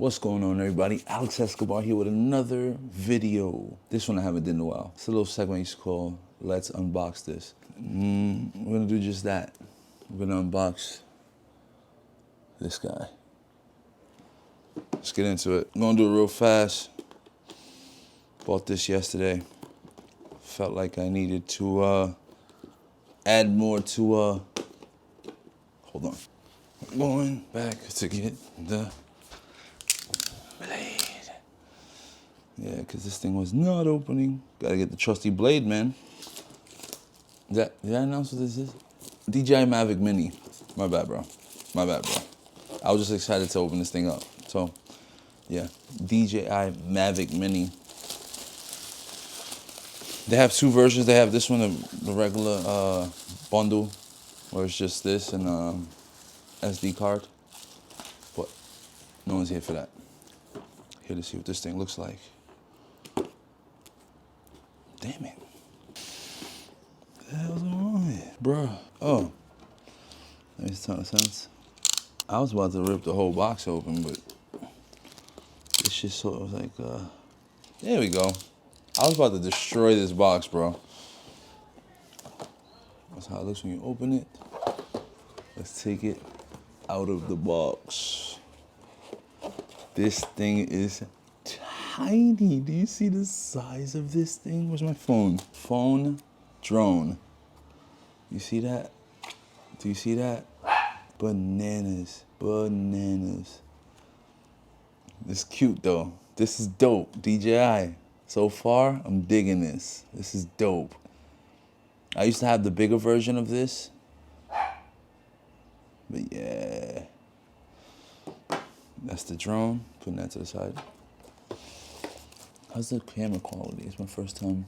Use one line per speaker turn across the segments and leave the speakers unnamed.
What's going on, everybody? Alex Escobar here with another video. This one I haven't done in a while. It's a little segment called Let's Unbox This. We're gonna do just that. We're gonna unbox this guy. Let's get into it. I'm gonna do it real fast. Bought this yesterday. Felt like I needed to add more to hold on. Going back to get the blade. Yeah, because this thing was not opening. Gotta get the trusty blade, man. Did I announce what this is? Dji Mavic Mini. My bad, bro. I was just excited to open this thing up. So, yeah, Dji Mavic Mini. They have two versions. They have this one, the regular bundle, where it's just this and SD card. But no one's here for that. Here to see what this thing looks like. Damn it. What the hell's going on here? Bruh. Oh. That makes a ton of sense. I was about to rip the whole box open, but this shit sort of like, there we go. I was about to destroy this box, bro. That's how it looks when you open it. Let's take it out of the box. This thing is tiny. Do you see the size of this thing? Where's my phone? Phone drone. You see that? Do you see that? Bananas. Bananas. This is cute though. This is dope. DJI. So far, I'm digging this. This is dope. I used to have the bigger version of this. But yeah. That's the drone. Putting that to the side. How's the camera quality? It's my first time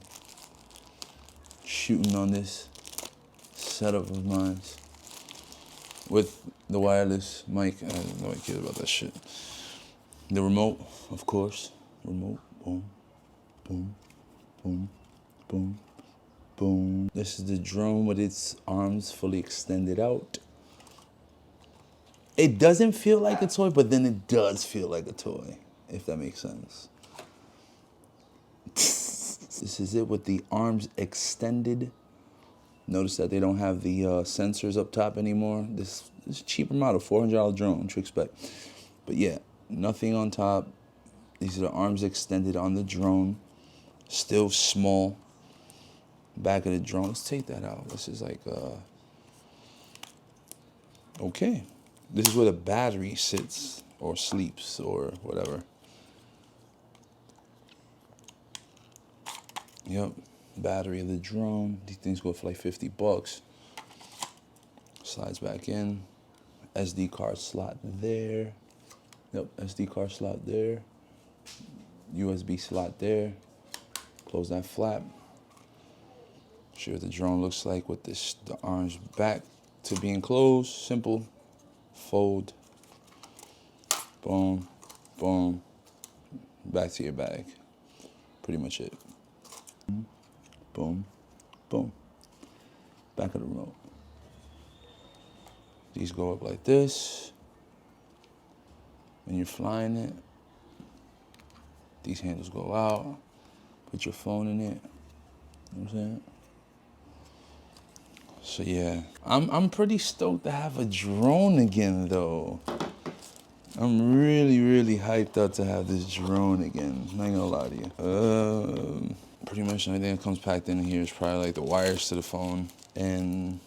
shooting on this setup of mine with the wireless mic. I have no idea about that shit. The remote, of course. Remote. Boom. Boom. Boom. Boom. Boom. This is the drone with its arms fully extended out. It doesn't feel like a toy, but then it does feel like a toy, if that makes sense. This is it with the arms extended. Notice that they don't have the sensors up top anymore. This is a cheaper model, $400 drone, what you expect. But yeah, nothing on top. These are the arms extended on the drone. Still small. Back of the drone. Let's take that out. This is like, okay. This is where the battery sits or sleeps or whatever. Yep, battery of the drone. These things go for like 50 bucks. Slides back in. SD card slot there. Yep, SD card slot there. USB slot there. Close that flap. Show you what the drone looks like with this, the arms back to being closed. Simple. Fold. Boom. Boom. Back to your bag. Pretty much it. Boom. Boom. Back of the remote. These go up like this. When you're flying it, these handles go out. Put your phone in it. You know what I'm saying? So yeah, I'm pretty stoked to have a drone again though. I'm really hyped up to have this drone again. I'm not gonna lie to you. Pretty much everything that comes packed in here is probably like the wires to the phone and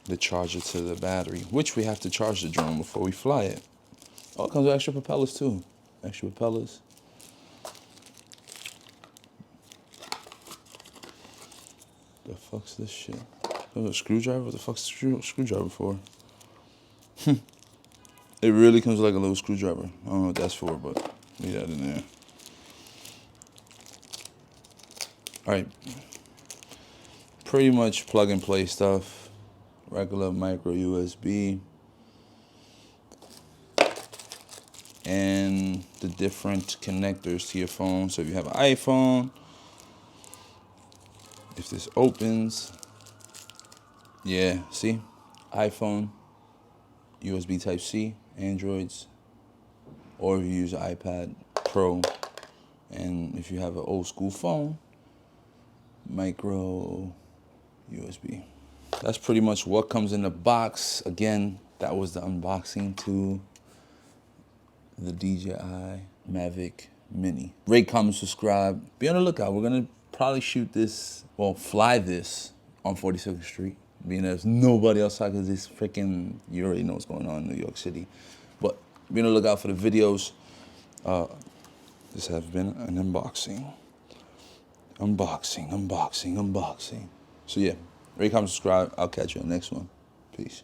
the charger to the battery, which we have to charge the drone before we fly it. Oh, it comes with extra propellers too. Extra propellers. The fuck's this shit? Oh, a screwdriver? What the fuck's a screwdriver for? It really comes with like a little screwdriver. I don't know what that's for, but leave that in there. Alright. Pretty much plug and play stuff. Regular micro USB. And the different connectors to your phone. So if you have an iPhone, if this opens, yeah, see, iPhone, USB Type-C, Androids, or if you use an iPad Pro, and if you have an old school phone, micro USB. That's pretty much what comes in the box. Again, that was the unboxing to the DJI Mavic Mini. Rate, comment, subscribe. Be on the lookout. We're gonna probably shoot this, well, fly this on 42nd Street, being there's nobody outside because it's freaking, you already know what's going on in New York City. But be on the lookout for the videos. This has been an unboxing. Unboxing. So yeah, rate, comment, subscribe. I'll catch you on the next one. Peace.